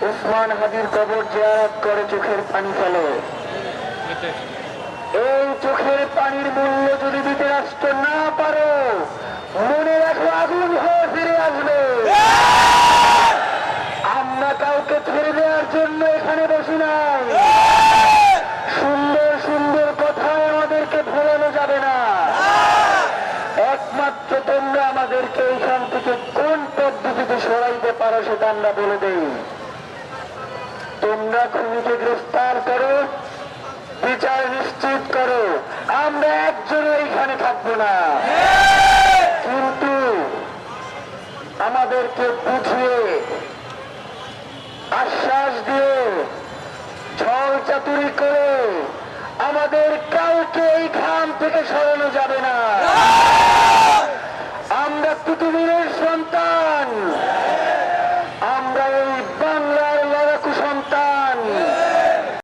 উসমান হাদির কবর জিয়ারত করে চোখের পানি ফেলে। এই চোখের পানির মূল্য যদি দিতে রাষ্ট্র না পারো, মনে রাখো আগুন হয়ে ফিরে আসবে। আমরা কাউকে ছেড়ে দেওয়ার জন্য এখানে বসি নাই। সুন্দর সুন্দর কথায় আমাদেরকে ভোলানো যাবে না। একমাত্র তোমরা আমাদেরকে এইখান থেকে কোন পদ্ধতিতে সরাইতে পারো সেটা আমরা বলে দেই। তোমরা খুনিকে গ্রেফতার করো, বিচার নিশ্চিত করো, আমরা একজনও এইখানে থাকবো না। কিন্তু আমাদেরকে বুঝিয়ে আশ্বাস দিয়ে ছল চাতুরি করে আমাদের কাউকে এইখান থেকে সরানো যাবে না। আমরা কুতুবুলের